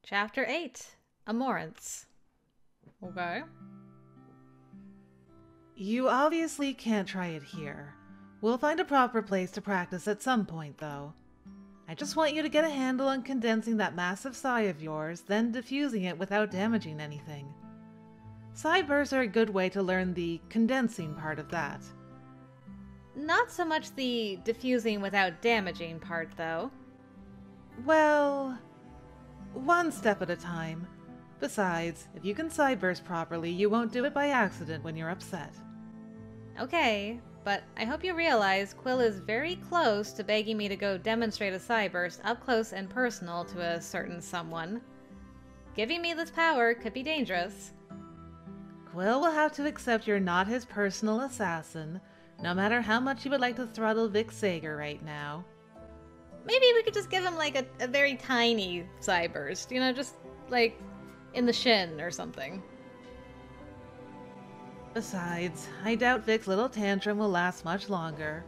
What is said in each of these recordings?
Chapter 8. Amorance. Okay. You obviously can't try it here. We'll find a proper place to practice at some point, though. I just want you to get a handle on condensing that massive psi of yours, then diffusing it without damaging anything. Psi bursts are a good way to learn the condensing part of that. Not so much the diffusing without damaging part, though. Well, one step at a time. Besides, if you can psi burst properly, you won't do it by accident when you're upset. Okay, but I hope you realize Quill is very close to begging me to go demonstrate a psi burst up close and personal to a certain someone. Giving me this power could be dangerous. Quill will have to accept you're not his personal assassin, no matter how much you would like to throttle Vic Sager right now. Maybe we could just give him like a very tiny psi burst, you know, just like in the shin or something. Besides, I doubt Vic's little tantrum will last much longer.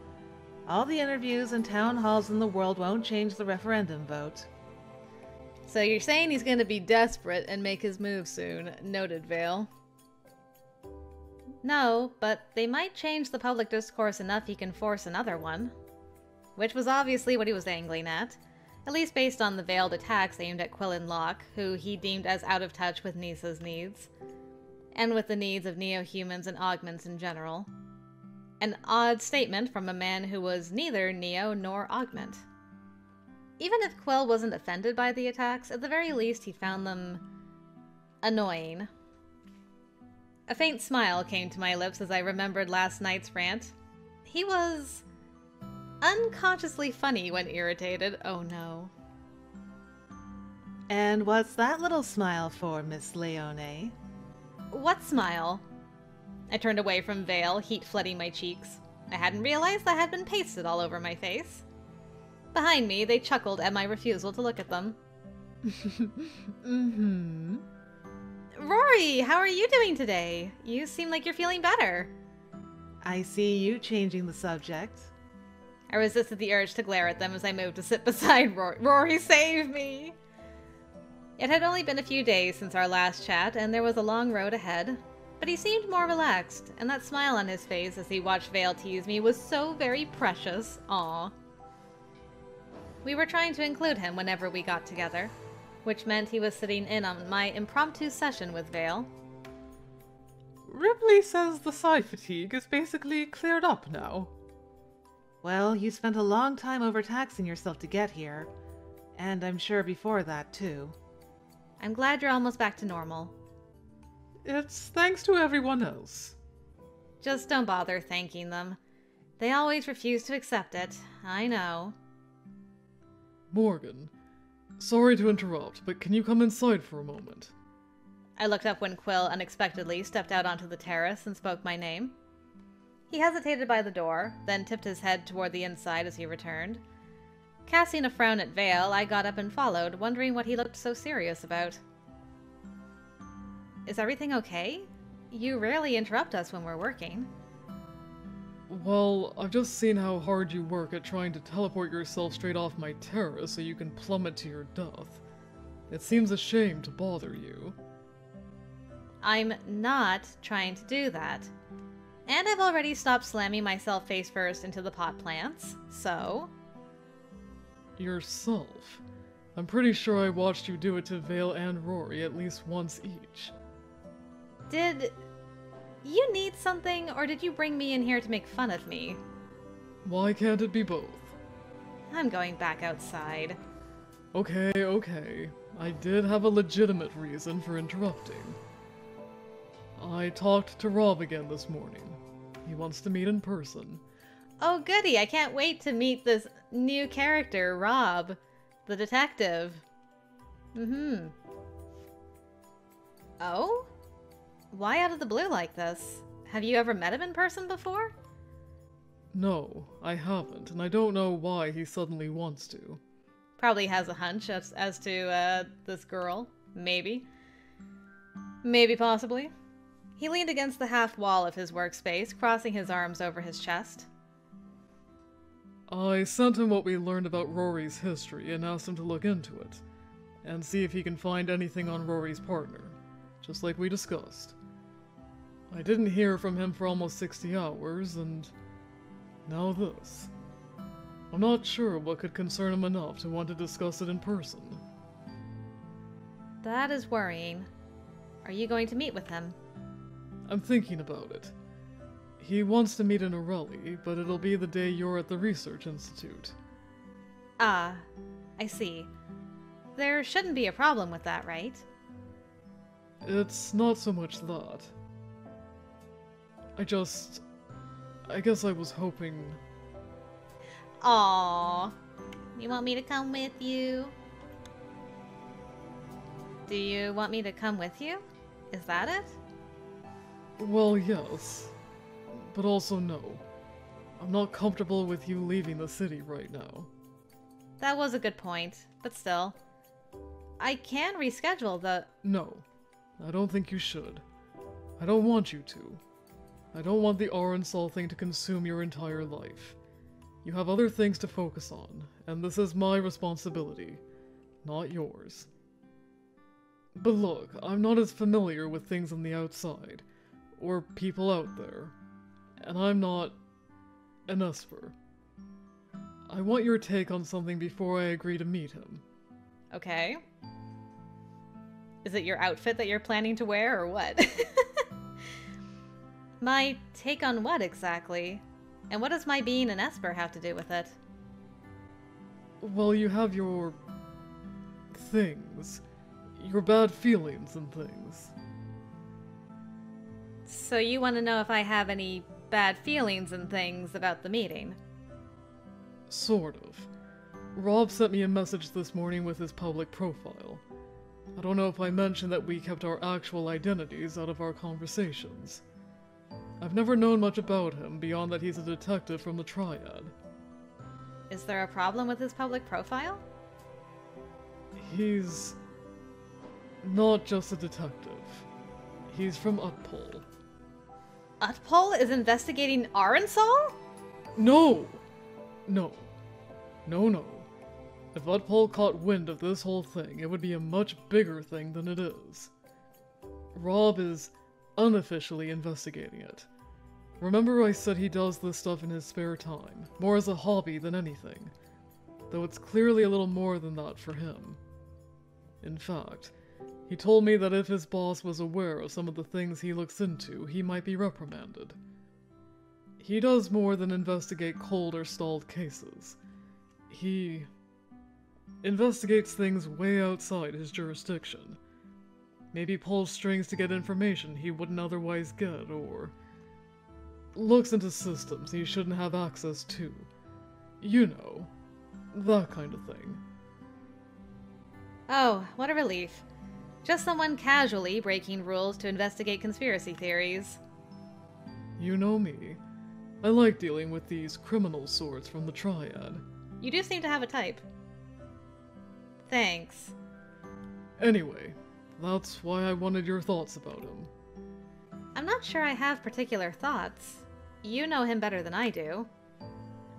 All the interviews and town halls in the world won't change the referendum vote. So you're saying he's gonna be desperate and make his move soon. Noted, Vale. No, but they might change the public discourse enough he can force another one. Which was obviously what he was angling at least based on the veiled attacks aimed at Quill and Locke, who he deemed as out of touch with Nisa's needs. And with the needs of neo-humans and augments in general. An odd statement from a man who was neither neo nor augment. Even if Quill wasn't offended by the attacks, at the very least he found them annoying. A faint smile came to my lips as I remembered last night's rant. He was unconsciously funny when irritated. Oh no. And what's that little smile for, Miss Leone? What smile? I turned away from Vale, heat flooding my cheeks. I hadn't realized I had been pasted all over my face. Behind me, they chuckled at my refusal to look at them. Mm-hmm. Rory, how are you doing today? You seem like you're feeling better. I see you changing the subject. I resisted the urge to glare at them as I moved to sit beside Rory. Rory, save me! It had only been a few days since our last chat, and there was a long road ahead. But he seemed more relaxed, and that smile on his face as he watched Vale tease me was so very precious. Aww. We were trying to include him whenever we got together, which meant he was sitting in on my impromptu session with Vale. Ripley says the psi fatigue is basically cleared up now. Well, you spent a long time overtaxing yourself to get here. And I'm sure before that, too. I'm glad you're almost back to normal. It's thanks to everyone else. Just don't bother thanking them. They always refuse to accept it. I know. Morgan, sorry to interrupt, but can you come inside for a moment? I looked up when Quill unexpectedly stepped out onto the terrace and spoke my name. He hesitated by the door, then tipped his head toward the inside as he returned. Casting a frown at Vale, I got up and followed, wondering what he looked so serious about. Is everything okay? You rarely interrupt us when we're working. Well, I've just seen how hard you work at trying to teleport yourself straight off my terrace so you can plummet to your death. It seems a shame to bother you. I'm not trying to do that. And I've already stopped slamming myself face first into the pot plants, so... Yourself? I'm pretty sure I watched you do it to Vale and Rory at least once each. Did you need something, or did you bring me in here to make fun of me? Why can't it be both? I'm going back outside. Okay. I did have a legitimate reason for interrupting. I talked to Rob again this morning. He wants to meet in person. Oh goody, I can't wait to meet this new character, Rob, the detective. Oh? Why out of the blue like this? Have you ever met him in person before? No, I haven't, and I don't know why he suddenly wants to. Probably has a hunch as to, this girl. Maybe. Maybe possibly. He leaned against the half wall of his workspace, crossing his arms over his chest. I sent him what we learned about Rory's history and asked him to look into it. and see if he can find anything on Rory's partner, just like we discussed. I didn't hear from him for almost 60 hours, and now this. I'm not sure what could concern him enough to want to discuss it in person. That is worrying. Are you going to meet with him? I'm thinking about it. He wants to meet in Arelli, but it'll be the day you're at the Research Institute. Ah, I see. There shouldn't be a problem with that, right? It's not so much that. I guess I was hoping... Aww. You want me to come with you? Do you want me to come with you? Is that it? Well, yes. But also no. I'm not comfortable with you leaving the city right now. That was a good point, but still. I can reschedule the... No. I don't think you should. I don't want you to. I don't want the Arensol thing to consume your entire life. You have other things to focus on, and this is my responsibility, not yours. But look, I'm not as familiar with things on the outside, or people out there, and I'm not an Esper. I want your take on something before I agree to meet him. Okay. Is it your outfit that you're planning to wear, or what? My take on what, exactly? And what does my being an Esper have to do with it? Well, you have your... things. Your bad feelings and things. So you want to know if I have any bad feelings and things about the meeting? Sort of. Rob sent me a message this morning with his public profile. I don't know if I mentioned that we kept our actual identities out of our conversations. I've never known much about him beyond that he's a detective from the Triad. Is there a problem with his public profile? He's... not just a detective. He's from Utpol. Utpol is investigating Arensol? No! No. No. If Utpol caught wind of this whole thing, it would be a much bigger thing than it is. Rob is unofficially investigating it. Remember I said he does this stuff in his spare time, more as a hobby than anything, though it's clearly a little more than that for him. In fact, he told me that if his boss was aware of some of the things he looks into, he might be reprimanded. He does more than investigate cold or stalled cases. He investigates things way outside his jurisdiction. Maybe pulls strings to get information he wouldn't otherwise get, or looks into systems he shouldn't have access to. You know, that kind of thing. Oh, what a relief. Just someone casually breaking rules to investigate conspiracy theories. You know me. I like dealing with these criminal sorts from the Triad. You do seem to have a type. Thanks. Anyway, that's why I wanted your thoughts about him. I'm not sure I have particular thoughts. You know him better than I do.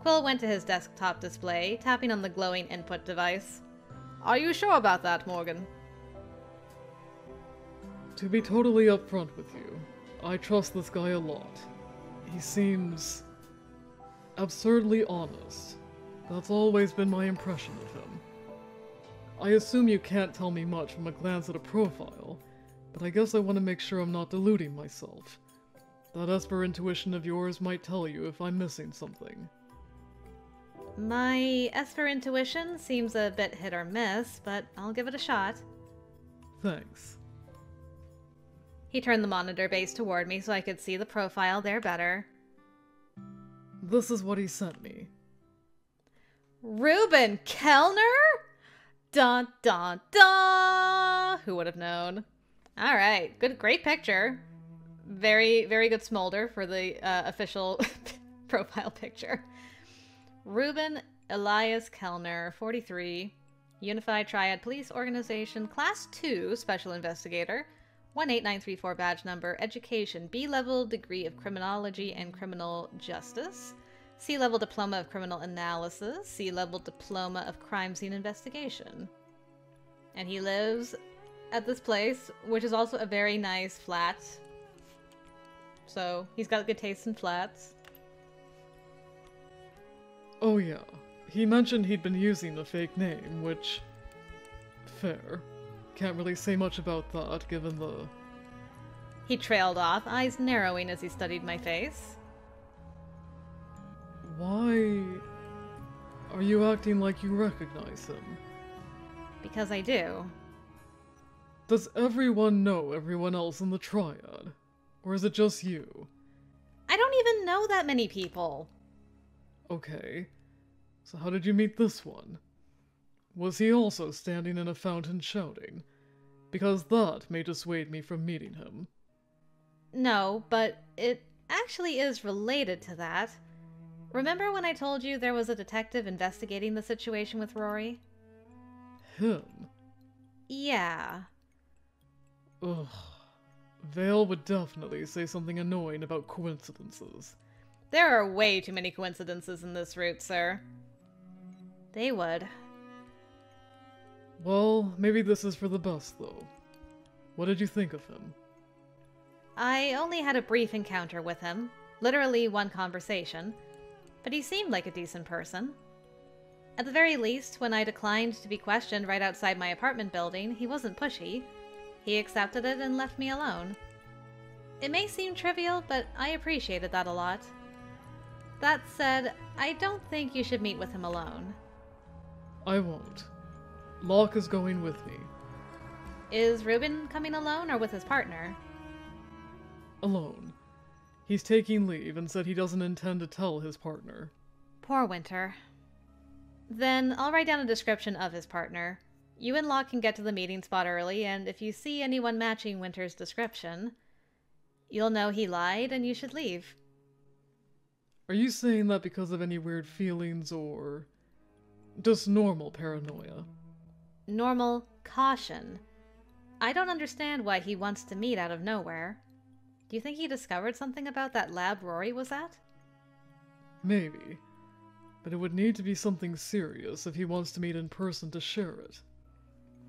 Quill went to his desktop display, tapping on the glowing input device. Are you sure about that, Morgan? To be totally upfront with you, I trust this guy a lot. He seems absurdly honest. That's always been my impression of him. I assume you can't tell me much from a glance at a profile, but I guess I want to make sure I'm not deluding myself. That Esper intuition of yours might tell you if I'm missing something. My Esper intuition seems a bit hit or miss, but I'll give it a shot. Thanks. He turned the monitor base toward me so I could see the profile there better. This is what he sent me. Reuben Kellner? Dun dun dun! Who would have known? Alright, great picture. Very good smolder for the official profile picture. Reuben Elias Kellner, 43, Unified Triad Police Organization, Class 2 Special Investigator, 18934 badge number, education, B-level degree of criminology and criminal justice, C-level diploma of criminal analysis, C-level diploma of crime scene investigation. And he lives at this place, which is also a very nice flat. So, he's got good taste in flats. Oh yeah, he mentioned he'd been using a fake name, which... fair. Can't really say much about that, given the... He trailed off, eyes narrowing as he studied my face. Why... are you acting like you recognize him? Because I do. Does everyone know everyone else in the Triad? Or is it just you? I don't even know that many people. Okay. So how did you meet this one? Was he also standing in a fountain shouting? Because that may dissuade me from meeting him. No, but it actually is related to that. Remember when I told you there was a detective investigating the situation with Rory? Him? Yeah. Ugh. Vale would definitely say something annoying about coincidences. There are way too many coincidences in this route, sir. They would. Well, maybe this is for the best, though. What did you think of him? I only had a brief encounter with him. Literally one conversation. But he seemed like a decent person. At the very least, when I declined to be questioned right outside my apartment building, he wasn't pushy. He accepted it and left me alone. It may seem trivial, but I appreciated that a lot. That said, I don't think you should meet with him alone. I won't. Locke is going with me. Is Ruben coming alone or with his partner? Alone. He's taking leave and said he doesn't intend to tell his partner. Poor Winter. Then I'll write down a description of his partner. You and Locke can get to the meeting spot early, and if you see anyone matching Winter's description, you'll know he lied and you should leave. Are you saying that because of any weird feelings or... just normal paranoia? Normal caution. I don't understand why he wants to meet out of nowhere. Do you think he discovered something about that lab Rory was at? Maybe. But it would need to be something serious if he wants to meet in person to share it.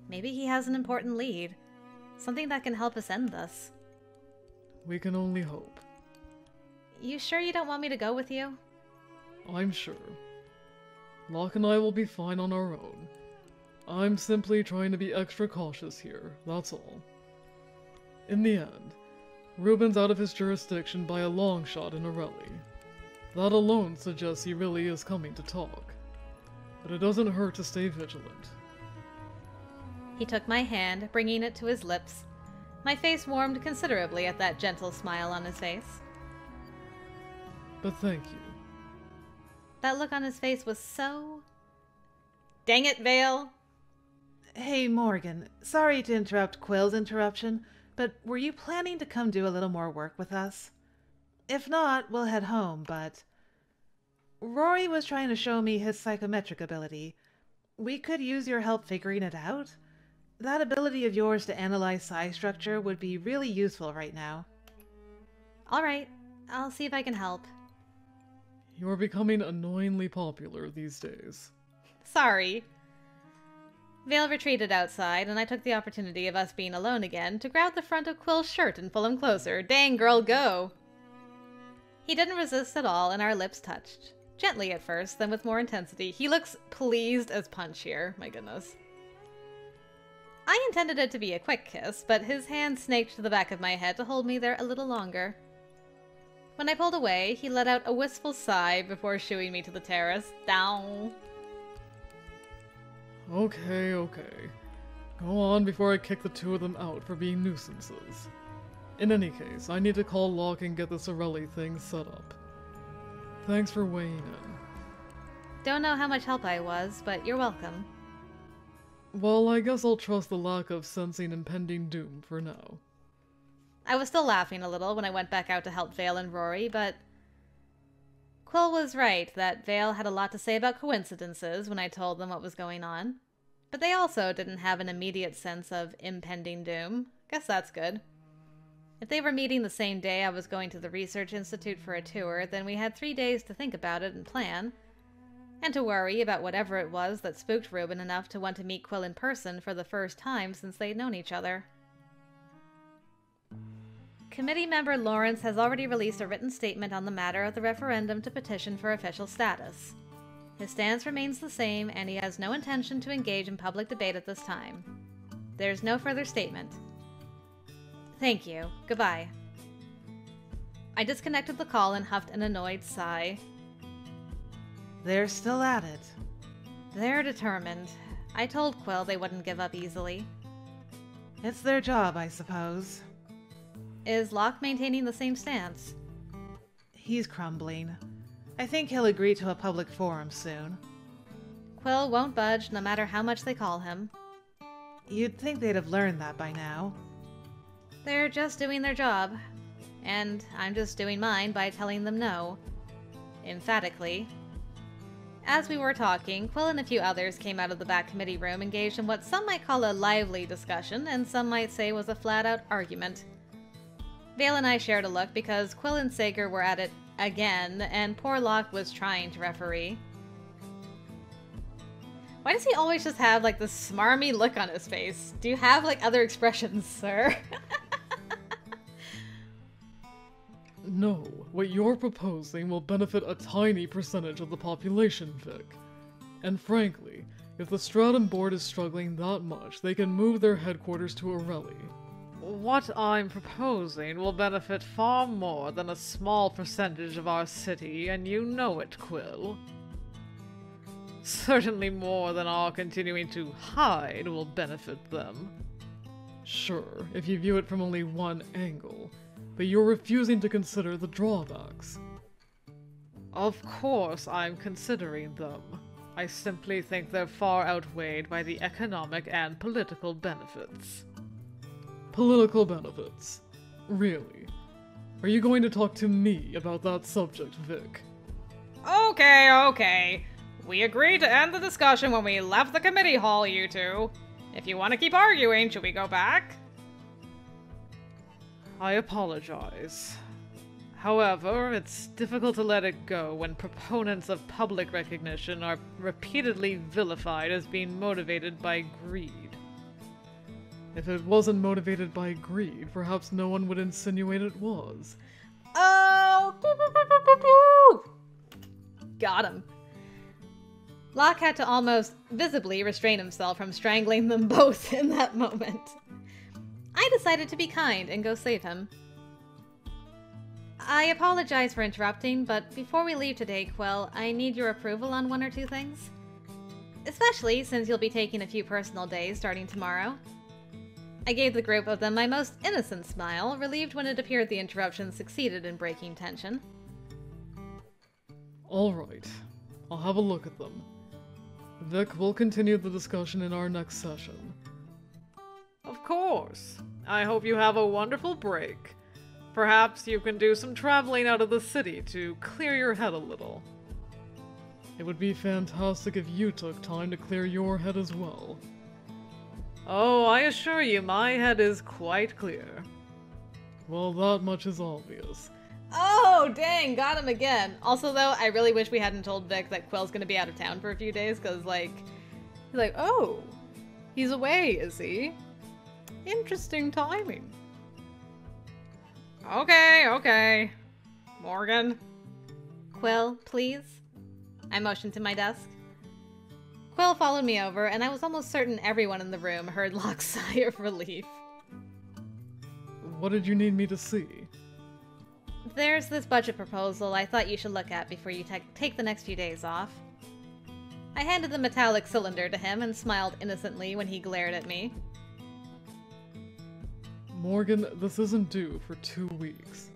Maybe he has an important lead. Something that can help us end this. We can only hope. You sure you don't want me to go with you? I'm sure. Locke and I will be fine on our own. I'm simply trying to be extra cautious here, that's all. In the end, Ruben's out of his jurisdiction by a long shot in a rally. That alone suggests he really is coming to talk. But it doesn't hurt to stay vigilant. He took my hand, bringing it to his lips. My face warmed considerably at that gentle smile on his face. But thank you. That look on his face was so... Dang it, Vale! Hey, Morgan. Sorry to interrupt Quill's interruption, but were you planning to come do a little more work with us? If not, we'll head home, but... Rory was trying to show me his psychometric ability. We could use your help figuring it out. That ability of yours to analyze psi structure would be really useful right now. Alright, I'll see if I can help. You are becoming annoyingly popular these days. Sorry. Vale retreated outside, and I took the opportunity of us being alone again to grab the front of Quill's shirt and pull him closer. Dang, girl, go! He didn't resist at all, and our lips touched. Gently at first, then with more intensity. He looks pleased as punch here. My goodness. I intended it to be a quick kiss, but his hand snaked to the back of my head to hold me there a little longer. When I pulled away, he let out a wistful sigh before shooing me to the terrace. Down. Okay. Go on before I kick the two of them out for being nuisances. In any case, I need to call Locke and get this Arelli thing set up. Thanks for weighing in. Don't know how much help I was, but you're welcome. Well, I guess I'll trust the lack of sensing impending doom for now. I was still laughing a little when I went back out to help Vale and Rory, but... Quill was right that Vale had a lot to say about coincidences when I told them what was going on. But they also didn't have an immediate sense of impending doom. Guess that's good. If they were meeting the same day I was going to the Research Institute for a tour, then we had 3 days to think about it and plan. and to worry about whatever it was that spooked Reuben enough to want to meet Quill in person for the first time since they'd known each other. Committee member Lawrence has already released a written statement on the matter of the referendum to petition for official status. His stance remains the same, and he has no intention to engage in public debate at this time. There's no further statement. Thank you. Goodbye. I disconnected the call and huffed an annoyed sigh. They're still at it. They're determined. I told Quill they wouldn't give up easily. It's their job, I suppose. Is Locke maintaining the same stance? He's crumbling. I think he'll agree to a public forum soon. Quill won't budge no matter how much they call him. You'd think they'd have learned that by now. They're just doing their job. And I'm just doing mine by telling them no. Emphatically. As we were talking, Quill and a few others came out of the back committee room engaged in what some might call a lively discussion, and some might say was a flat-out argument. Vale and I shared a look because Quill and Sager were at it again, and poor Locke was trying to referee. Why does he always just have, like, this smarmy look on his face? Do you have, like, other expressions, sir? No, what you're proposing will benefit a tiny percentage of the population, Vic. And frankly, if the Stratum board is struggling that much, they can move their headquarters to Arelli. What I'm proposing will benefit far more than a small percentage of our city, and you know it, Quill. Certainly more than our continuing to hide will benefit them. Sure, if you view it from only one angle, but you're refusing to consider the drawbacks. Of course I'm considering them. I simply think they're far outweighed by the economic and political benefits. Political benefits? Really? Are you going to talk to me about that subject, Vic? Okay. We agreed to end the discussion when we left the committee hall, you two. If you want to keep arguing, should we go back? I apologize. However, it's difficult to let it go when proponents of public recognition are repeatedly vilified as being motivated by greed. If it wasn't motivated by greed, perhaps no one would insinuate it was. Oh! Pew, pew, pew, pew, pew, pew. Got him. Locke had to almost visibly restrain himself from strangling them both in that moment. I decided to be kind and go save him. I apologize for interrupting, but before we leave today, Quill, I need your approval on one or two things. Especially since you'll be taking a few personal days starting tomorrow. I gave the group of them my most innocent smile, relieved when it appeared the interruption succeeded in breaking tension. Alright, I'll have a look at them. Vic, we'll continue the discussion in our next session. Of course. I hope you have a wonderful break. Perhaps you can do some traveling out of the city to clear your head a little. It would be fantastic if you took time to clear your head as well. Oh, I assure you, my head is quite clear. Well, that much is obvious. Oh, dang, got him again. Also, though, I really wish we hadn't told Vic that Quill's gonna be out of town for a few days, because, like, he's like, oh, he's away, is he? Interesting timing. Okay. Morgan. Quill, please? I motioned to my desk. Quill followed me over, and I was almost certain everyone in the room heard Locke's sigh of relief. What did you need me to see? There's this budget proposal I thought you should look at before you take the next few days off. I handed the metallic cylinder to him and smiled innocently when he glared at me. Morgan, this isn't due for 2 weeks.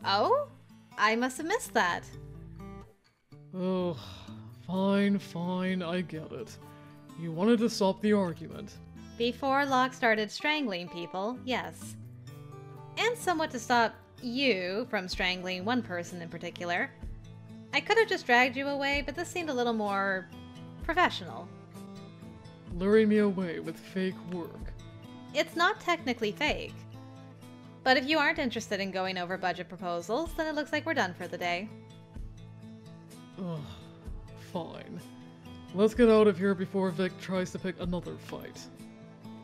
Oh? I must have missed that. Ugh. Fine, I get it. You wanted to stop the argument. Before Locke started strangling people, yes. And somewhat to stop you from strangling one person in particular. I could have just dragged you away, but this seemed a little more professional. Luring me away with fake work. It's not technically fake. But if you aren't interested in going over budget proposals, then it looks like we're done for the day. Ugh. fine. Let's get out of here before Vic tries to pick another fight.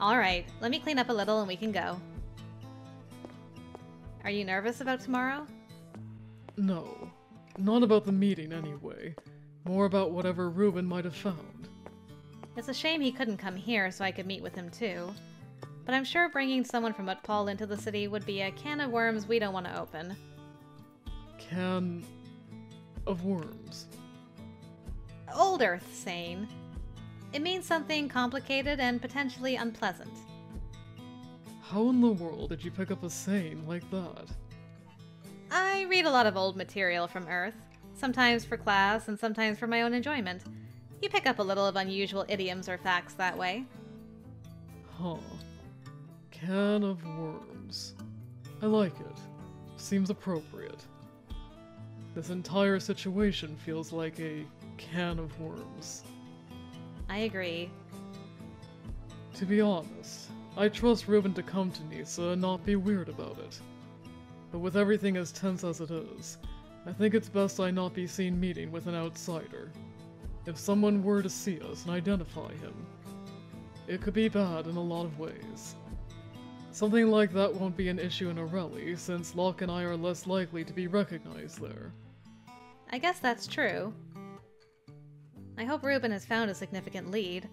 Alright, let me clean up a little and we can go. Are you nervous about tomorrow? No. Not about the meeting anyway. More about whatever Reuben might have found. It's a shame he couldn't come here so I could meet with him too. But I'm sure bringing someone from Utpal into the city would be a can of worms we don't want to open. Can of worms. Old Earth sane. It means something complicated and potentially unpleasant. How in the world did you pick up a saying like that? I read a lot of old material from Earth, sometimes for class and sometimes for my own enjoyment. You pick up a little of unusual idioms or facts that way. Huh. Can of worms. I like it. Seems appropriate. This entire situation feels like a can of worms. I agree. To be honest, I trust Reuben to come to Nisa and not be weird about it. But with everything as tense as it is, I think it's best I not be seen meeting with an outsider. If someone were to see us and identify him, it could be bad in a lot of ways. Something like that won't be an issue in Aurelie, since Locke and I are less likely to be recognized there. I guess that's true. I hope Reuben has found a significant lead.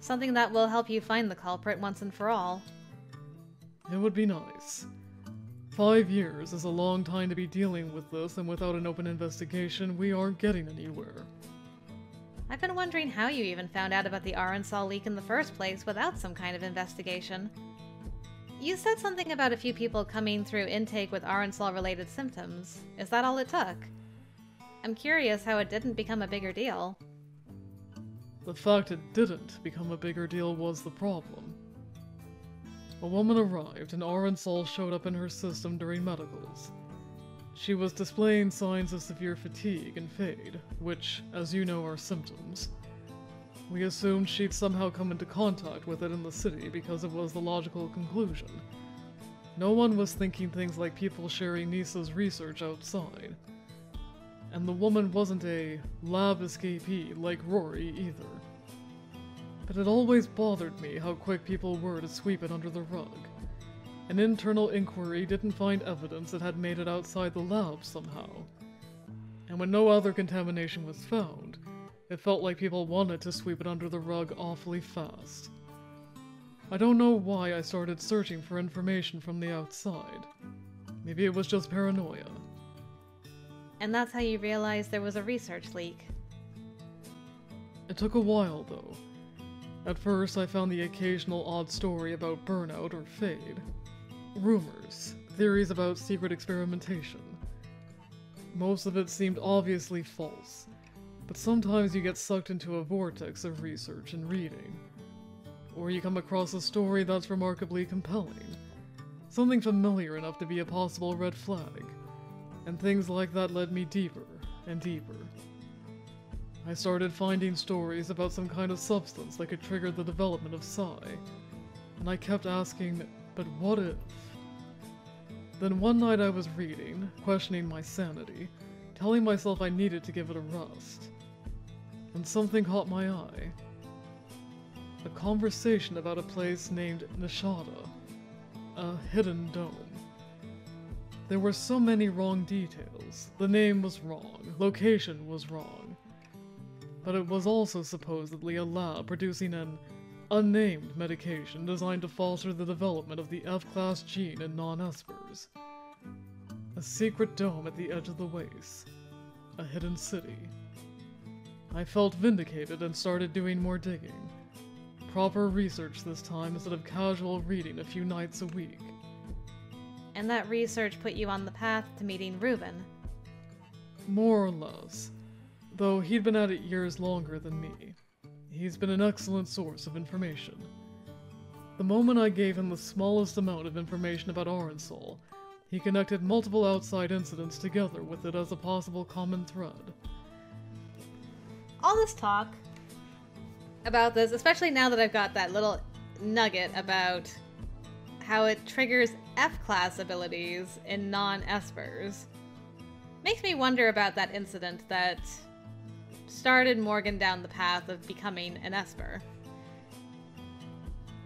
Something that will help you find the culprit once and for all. It would be nice. 5 years is a long time to be dealing with this, and without an open investigation, we aren't getting anywhere. I've been wondering how you even found out about the Arensol leak in the first place without some kind of investigation. You said something about a few people coming through intake with Arensol-related symptoms. Is that all it took? I'm curious how it didn't become a bigger deal. The fact it didn't become a bigger deal was the problem. A woman arrived and Arensol showed up in her system during medicals. She was displaying signs of severe fatigue and fade, which, as you know, are symptoms. We assumed she'd somehow come into contact with it in the city because it was the logical conclusion. No one was thinking things like people sharing Nisa's research outside. And the woman wasn't a lab escapee like Rory either. But it always bothered me how quick people were to sweep it under the rug. An internal inquiry didn't find evidence it had made it outside the lab somehow. And when no other contamination was found, it felt like people wanted to sweep it under the rug awfully fast. I don't know why I started searching for information from the outside. Maybe it was just paranoia. And that's how you realized there was a research leak. It took a while, though. At first, I found the occasional odd story about burnout or fade. Rumors, theories about secret experimentation. Most of it seemed obviously false, but sometimes you get sucked into a vortex of research and reading. Or you come across a story that's remarkably compelling. Something familiar enough to be a possible red flag. And things like that led me deeper and deeper. I started finding stories about some kind of substance that could trigger the development of Psi. And I kept asking, but what if? Then one night I was reading, questioning my sanity, telling myself I needed to give it a rest. And something caught my eye. A conversation about a place named Nishada, a hidden dome. There were so many wrong details. The name was wrong, location was wrong. But it was also supposedly a lab producing an unnamed medication designed to foster the development of the F-class gene in non-Espers. A secret dome at the edge of the waste. A hidden city. I felt vindicated and started doing more digging. Proper research this time instead of casual reading a few nights a week. And that research put you on the path to meeting Reuben. More or less. Though he'd been at it years longer than me. He's been an excellent source of information. The moment I gave him the smallest amount of information about Arensol, he connected multiple outside incidents together with it as a possible common thread. All this talk about this, especially now that I've got that little nugget about how it triggers F-class abilities in non-Espers, makes me wonder about that incident that started Morgan down the path of becoming an Esper.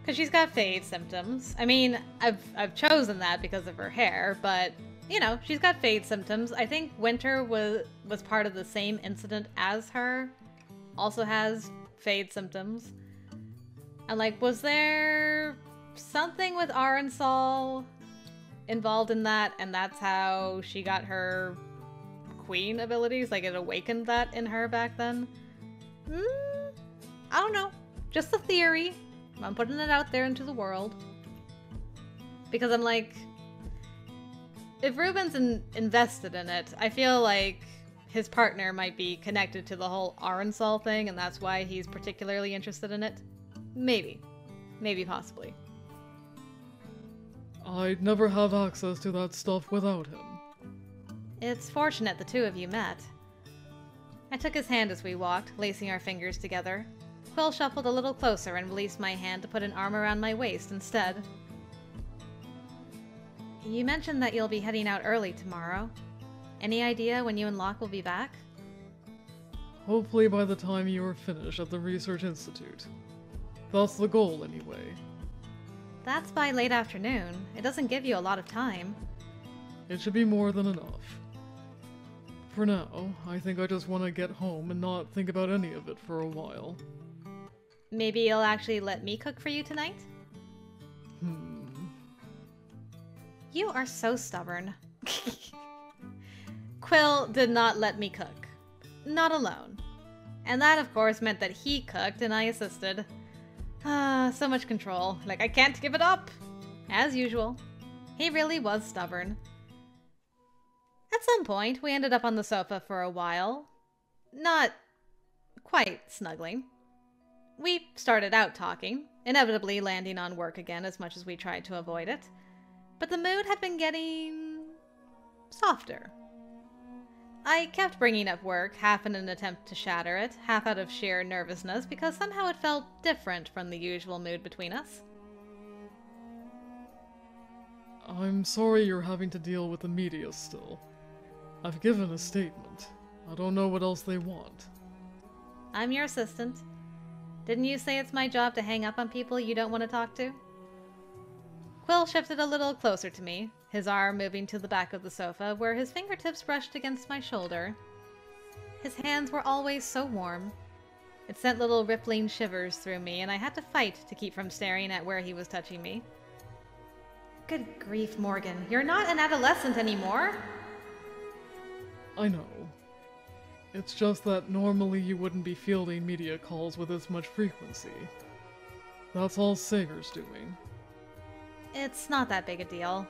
Because she's got fade symptoms. I mean, I've chosen that because of her hair, but, you know, she's got fade symptoms. I think Winter was part of the same incident as her. Also has fade symptoms. And, like, was there something with Arcalis involved in that, and that's how she got her queen abilities? Like, it awakened that in her back then? I don't know. Just a theory. I'm putting it out there into the world. Because I'm like, if Ruben's invested in it, I feel like his partner might be connected to the whole Arcalis thing, and that's why he's particularly interested in it. Maybe. Maybe possibly. I'd never have access to that stuff without him. It's fortunate the two of you met. I took his hand as we walked, lacing our fingers together. Quill shuffled a little closer and released my hand to put an arm around my waist instead. You mentioned that you'll be heading out early tomorrow. Any idea when you and Locke will be back? Hopefully by the time you are finished at the Research Institute. That's the goal, anyway. That's by late afternoon. It doesn't give you a lot of time. It should be more than enough. For now, I think I just want to get home and not think about any of it for a while. Maybe you'll actually let me cook for you tonight? You are so stubborn. Quill did not let me cook. Not alone. And that, of course, meant that he cooked and I assisted. So much control. Like, I can't give it up! As usual. He really was stubborn. At some point, we ended up on the sofa for a while. Not quite snuggling. We started out talking, inevitably landing on work again as much as we tried to avoid it. But the mood had been getting softer. I kept bringing up work, half in an attempt to shatter it, half out of sheer nervousness, because somehow it felt different from the usual mood between us. I'm sorry you're having to deal with the media still. I've given a statement. I don't know what else they want. I'm your assistant. Didn't you say it's my job to hang up on people you don't want to talk to? Quill shifted a little closer to me, his arm moving to the back of the sofa, where his fingertips brushed against my shoulder. His hands were always so warm. It sent little rippling shivers through me, and I had to fight to keep from staring at where he was touching me. Good grief, Morgan. You're not an adolescent anymore! I know. It's just that normally you wouldn't be fielding media calls with this much frequency. That's all Sager's doing. It's not that big a deal.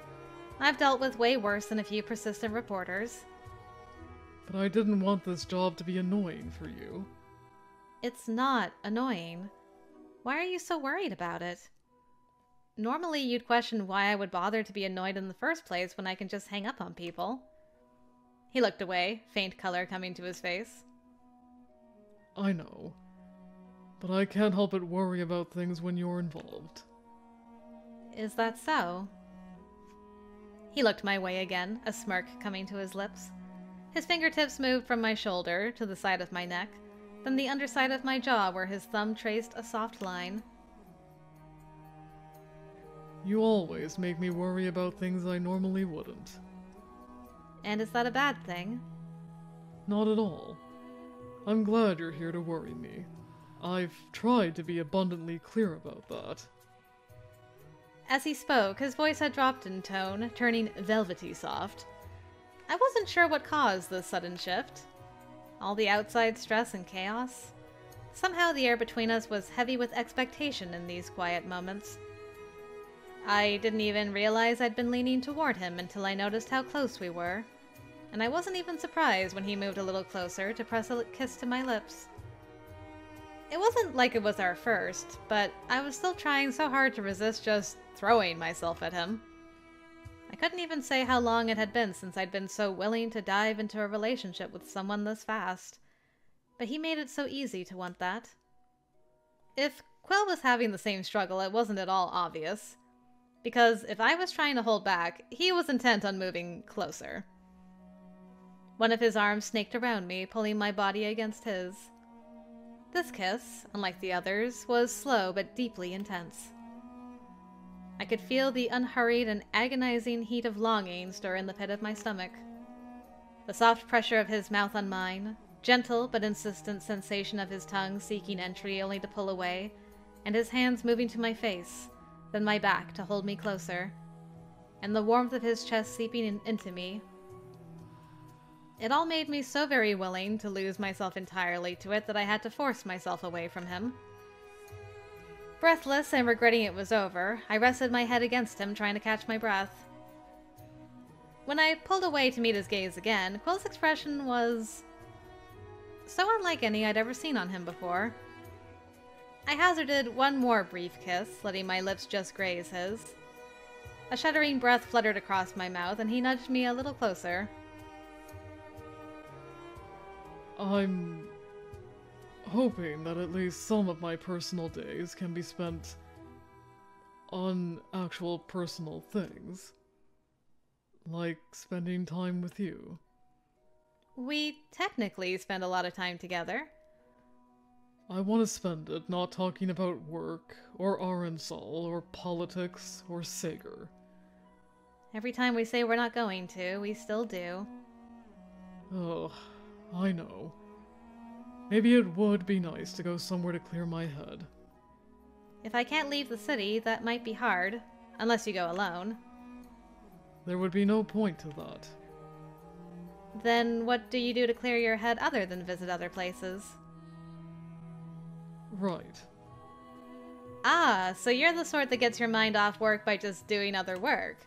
I've dealt with way worse than a few persistent reporters. But I didn't want this job to be annoying for you. It's not annoying. Why are you so worried about it? Normally you'd question why I would bother to be annoyed in the first place when I can just hang up on people. He looked away, faint color coming to his face. I know. But I can't help but worry about things when you're involved. Is that so? He looked my way again, a smirk coming to his lips. His fingertips moved from my shoulder to the side of my neck, then the underside of my jaw where his thumb traced a soft line. You always make me worry about things I normally wouldn't. And is that a bad thing? Not at all. I'm glad you're here to worry me. I've tried to be abundantly clear about that. As he spoke, his voice had dropped in tone, turning velvety soft. I wasn't sure what caused this sudden shift. All the outside stress and chaos? Somehow the air between us was heavy with expectation in these quiet moments. I didn't even realize I'd been leaning toward him until I noticed how close we were. And I wasn't even surprised when he moved a little closer to press a kiss to my lips. It wasn't like it was our first, but I was still trying so hard to resist just throwing myself at him. I couldn't even say how long it had been since I'd been so willing to dive into a relationship with someone this fast. But he made it so easy to want that. If Quill was having the same struggle, it wasn't at all obvious. Because if I was trying to hold back, he was intent on moving closer. One of his arms snaked around me, pulling my body against his. This kiss, unlike the others, was slow but deeply intense. I could feel the unhurried and agonizing heat of longing stir in the pit of my stomach. The soft pressure of his mouth on mine, gentle but insistent sensation of his tongue seeking entry only to pull away, and his hands moving to my face, then my back to hold me closer, and the warmth of his chest seeping into me. It all made me so very willing to lose myself entirely to it that I had to force myself away from him. Breathless and regretting it was over, I rested my head against him, trying to catch my breath. When I pulled away to meet his gaze again, Quill's expression was so unlike any I'd ever seen on him before. I hazarded one more brief kiss, letting my lips just graze his. A shuddering breath fluttered across my mouth, and he nudged me a little closer. I'm hoping that at least some of my personal days can be spent on actual personal things. Like spending time with you. We technically spend a lot of time together. I want to spend it not talking about work, or Arensol, or politics, or Sager. Every time we say we're not going to, we still do. Oh, I know. Maybe it would be nice to go somewhere to clear my head. If I can't leave the city, that might be hard. Unless you go alone. There would be no point to that. Then what do you do to clear your head other than visit other places? Right. Ah, so you're the sort that gets your mind off work by just doing other work.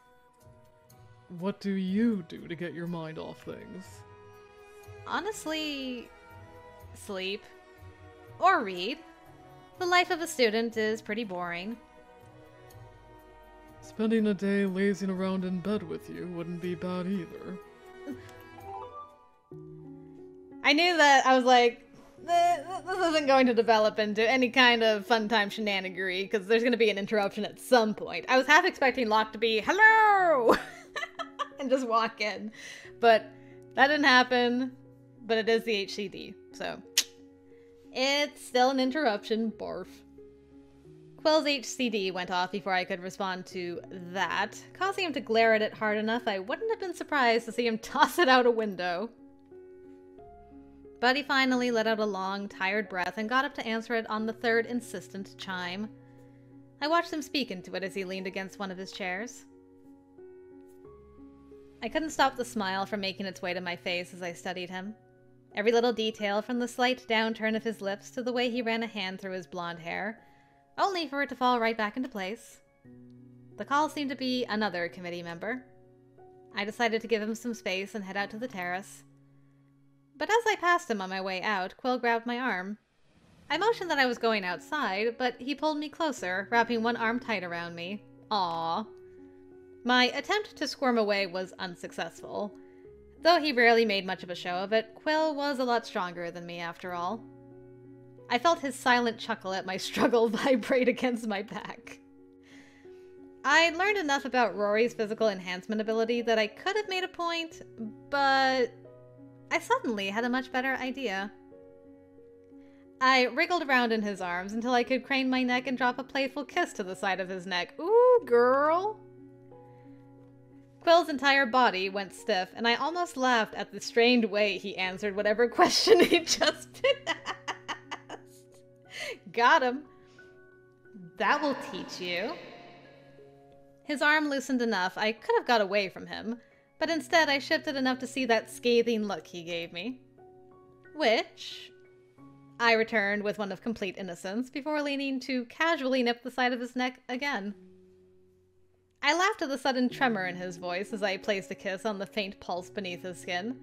What do you do to get your mind off things? Honestly, sleep. Or read. The life of a student is pretty boring. Spending a day lazing around in bed with you wouldn't be bad either. I knew that. I was like, this isn't going to develop into any kind of fun time shenanigery, because there's going to be an interruption at some point. I was half expecting Locke to be, hello! and just walk in. But that didn't happen. But it is the HCD, so it's still an interruption, barf. Quill's HCD went off before I could respond to that, causing him to glare at it hard enough I wouldn't have been surprised to see him toss it out a window. But he finally let out a long, tired breath and got up to answer it on the third insistent chime. I watched him speak into it as he leaned against one of his chairs. I couldn't stop the smile from making its way to my face as I studied him. Every little detail, from the slight downturn of his lips to the way he ran a hand through his blonde hair, only for it to fall right back into place. The call seemed to be another committee member. I decided to give him some space and head out to the terrace. But as I passed him on my way out, Quill grabbed my arm. I motioned that I was going outside, but he pulled me closer, wrapping one arm tight around me. Aww. My attempt to squirm away was unsuccessful. Though he rarely made much of a show of it, Quill was a lot stronger than me after all. I felt his silent chuckle at my struggle vibrate against my back. I'd learned enough about Rory's physical enhancement ability that I could have made a point, but I suddenly had a much better idea. I wriggled around in his arms until I could crane my neck and drop a playful kiss to the side of his neck. Ooh, girl! Quill's entire body went stiff, and I almost laughed at the strained way he answered whatever question he just been asked. Got him. That will teach you. His arm loosened enough I could have got away from him, but instead I shifted enough to see that scathing look he gave me. Which I returned with one of complete innocence before leaning to casually nip the side of his neck again. I laughed at the sudden tremor in his voice as I placed a kiss on the faint pulse beneath his skin.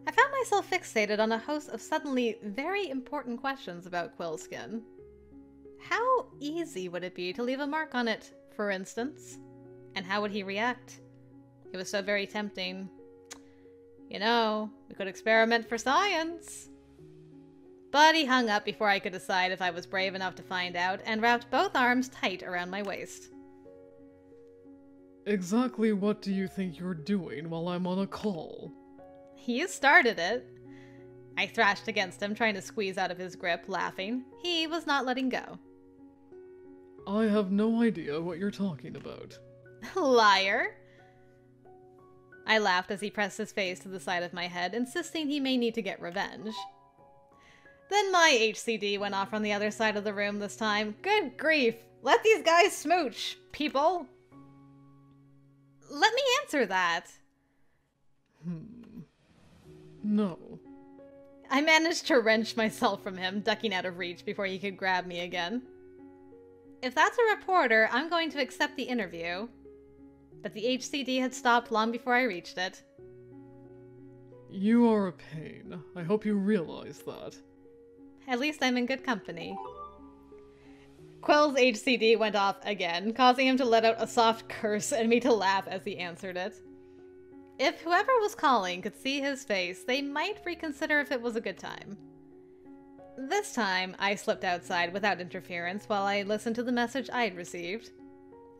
I found myself fixated on a host of suddenly very important questions about Quill's skin. How easy would it be to leave a mark on it, for instance? And how would he react? It was so very tempting. You know, we could experiment for science. But he hung up before I could decide if I was brave enough to find out, and wrapped both arms tight around my waist. Exactly what do you think you're doing while I'm on a call? You started it. I thrashed against him, trying to squeeze out of his grip, laughing. He was not letting go. I have no idea what you're talking about. Liar! I laughed as he pressed his face to the side of my head, insisting he may need to get revenge. Then my HCD went off on the other side of the room this time. Good grief! Let these guys smooch, people! Let me answer that. No. I managed to wrench myself from him, ducking out of reach before he could grab me again. If that's a reporter, I'm going to accept the interview. But the HCD had stopped long before I reached it. You are a pain. I hope you realize that. At least I'm in good company. Quill's HCD went off again, causing him to let out a soft curse and me to laugh as he answered it. If whoever was calling could see his face, they might reconsider if it was a good time. This time, I slipped outside without interference while I listened to the message I'd received.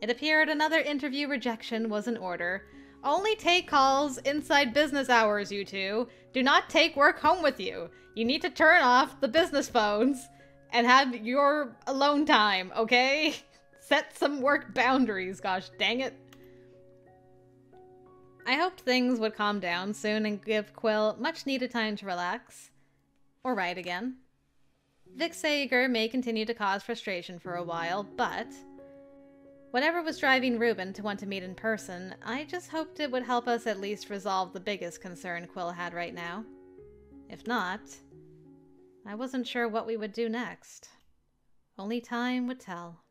It appeared another interview rejection was in order. Only take calls inside business hours, you two. Do not take work home with you. You need to turn off the business phones and have your alone time, okay? Set some work boundaries, gosh dang it. I hoped things would calm down soon and give Quill much needed time to relax. Or write again. Vic Sager may continue to cause frustration for a while, but whatever was driving Ruben to want to meet in person, I just hoped it would help us at least resolve the biggest concern Quill had right now. If not, I wasn't sure what we would do next. Only time would tell.